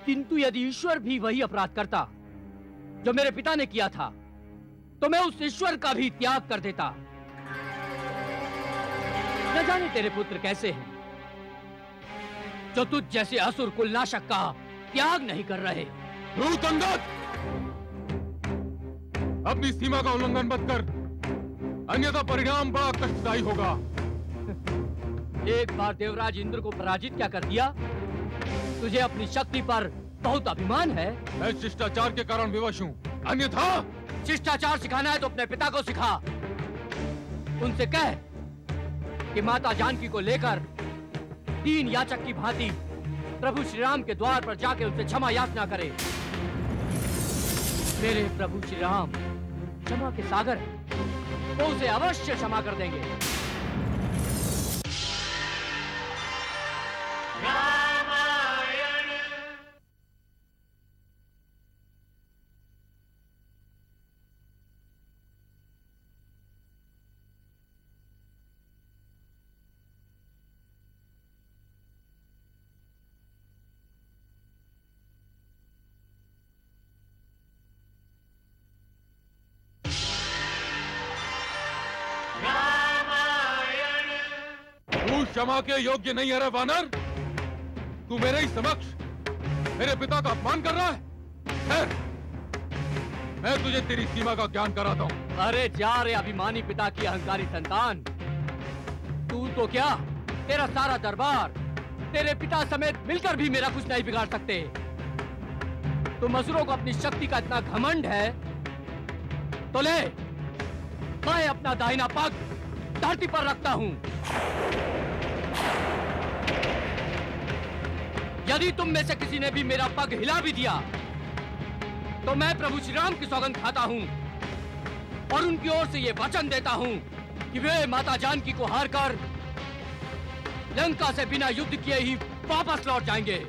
किंतु यदि ईश्वर भी वही अपराध करता जो मेरे पिता ने किया था, तो मैं उस ईश्वर का भी त्याग कर देता। न जाने तेरे पुत्र कैसे हैं, जो तुझ जैसे असुर कुलनाशक का त्याग नहीं कर रहे। धूर्त अंगद, अपनी सीमा का उल्लंघन मत कर, अन्यथा परिणाम बड़ा कष्टदायी होगा। एक बार देवराज इंद्र को पराजित क्या कर दिया? तुझे अपनी शक्ति पर बहुत अभिमान है। मैं शिष्टाचार के कारण विवश हूँ, अन्यथा। शिष्टाचार सिखाना है तो अपने पिता को सिखा। उनसे कह कि माता जानकी को लेकर दीन याचक की भांति प्रभु श्री राम के द्वार पर जाके उनसे क्षमा याचना करे। मेरे प्रभु श्री राम क्षमा के सागर हैं, वो उसे अवश्य क्षमा कर देंगे। क्षमा के योग्य नहीं है रे वानर। तू मेरे ही समक्ष मेरे पिता का अपमान कर रहा है। मैं तुझे तेरी सीमा का ज्ञान कराता हूँ। अरे जा रे अभिमानी पिता की अहंकारी संतान। तू तो क्या, तेरा सारा दरबार तेरे पिता समेत मिलकर भी मेरा कुछ नहीं बिगाड़ सकते। तुम असुरों को अपनी शक्ति का इतना घमंड है तो ले, मैं अपना दाहिना पग धरती पर रखता हूं। यदि तुम में से किसी ने भी मेरा पग हिला भी दिया तो मैं प्रभु श्री राम की सौगंध खाता हूं और उनकी ओर से ये वचन देता हूं कि वे माता जानकी को हारकर लंका से बिना युद्ध किए ही वापस लौट जाएंगे।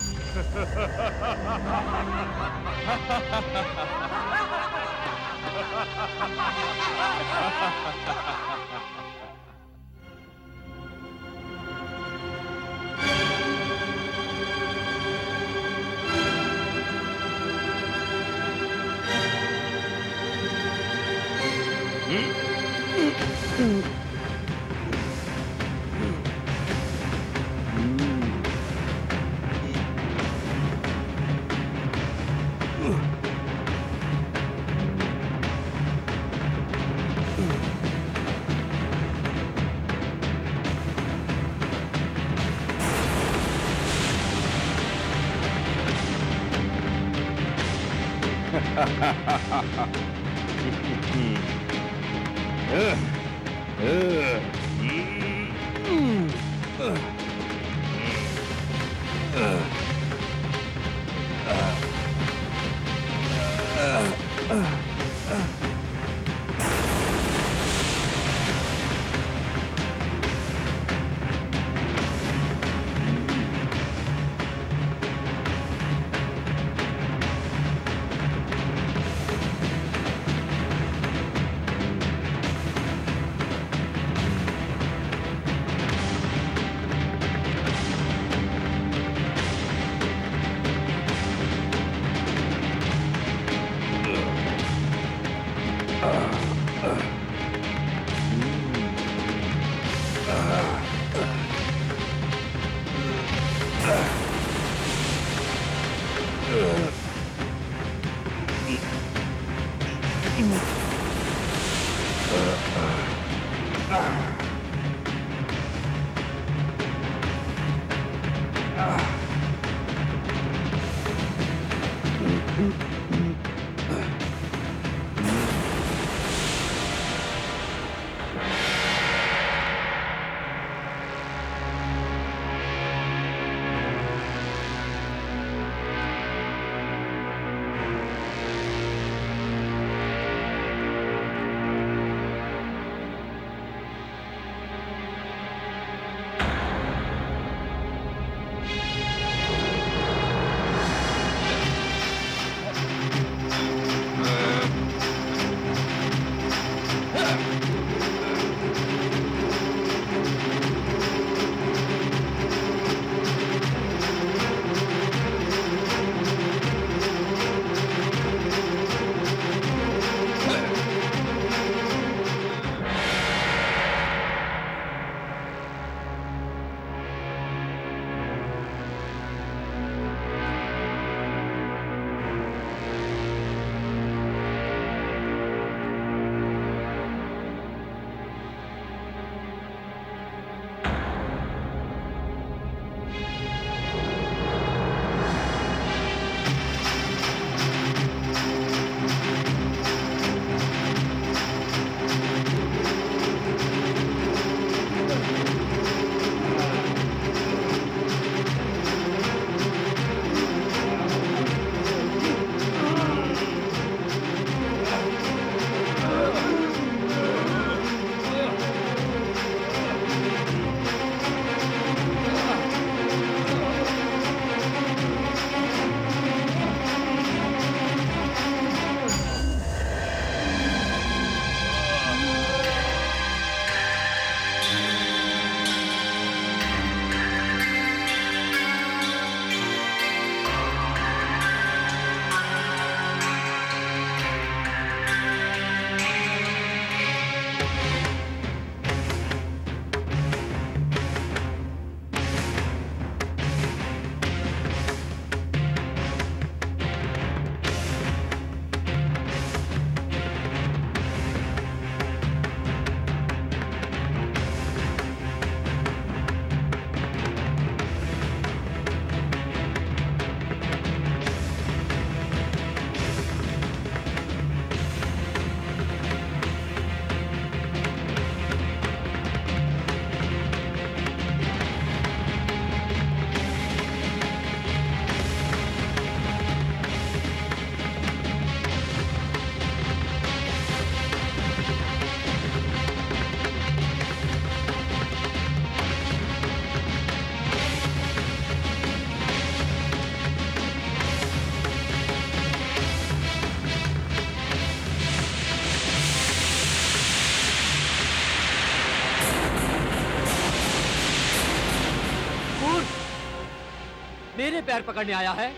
पैर पकड़ने आया है?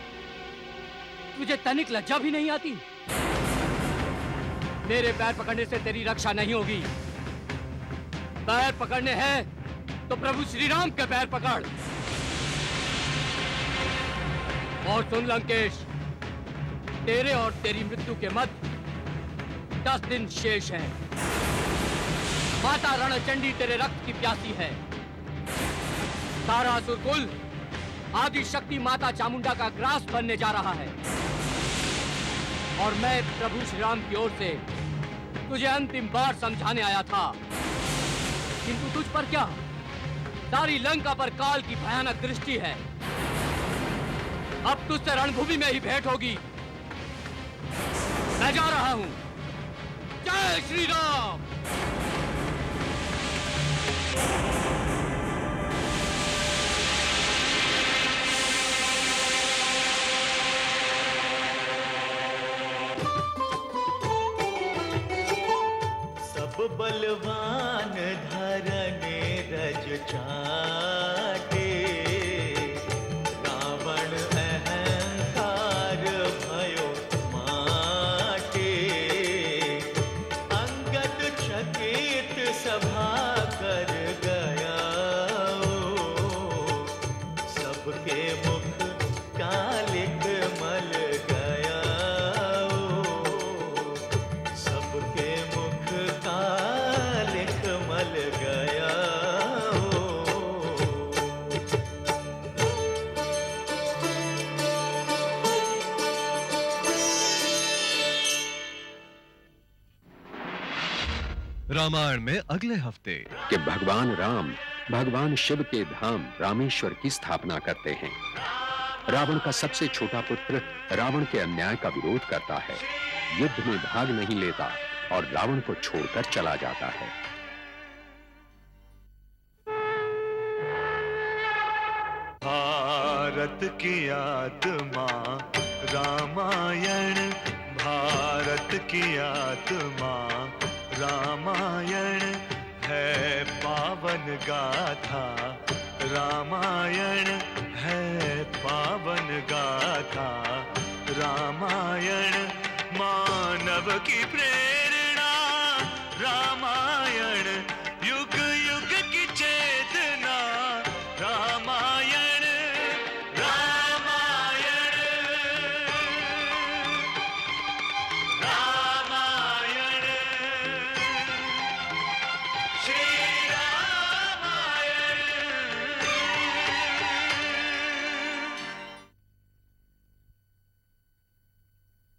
तुझे तनिक लज्जा भी नहीं आती? मेरे पैर पकड़ने से तेरी रक्षा नहीं होगी। पैर पकड़ने हैं तो प्रभु श्री राम के पैर पकड़। और सुन लंकेश, तेरे और तेरी मृत्यु के मध्य 10 दिन शेष है। माता रणचंडी तेरे रक्त की प्यासी है। सारा असुरकुल आदि शक्ति माता चामुंडा का ग्रास बनने जा रहा है। और मैं प्रभु श्री राम की ओर से तुझे अंतिम बार समझाने आया था, किंतु तुझ पर क्या, सारी लंका पर काल की भयानक दृष्टि है। अब तुझसे रणभूमि में ही भेंट होगी। मैं जा रहा हूं। जय श्री राम। बलवान धरने रज चाटे, रावण अहंकार भयो माटे। अंगद चकित सभा कर गया, सबके मुख कालिक मल गया। सबके मुख कालिक मल गया। रामायण में अगले हफ्ते कि भगवान राम भगवान शिव के धाम रामेश्वर की स्थापना करते हैं। रावण का सबसे छोटा पुत्र रावण के अन्याय का विरोध करता है, युद्ध में भाग नहीं लेता और रावण को छोड़कर चला जाता है। भारत की आत्मा रामायण, भारत की आत्मा रामायण है पावन गाथा। रामायण है पावन गाथा। रामायण मानव की प्रेम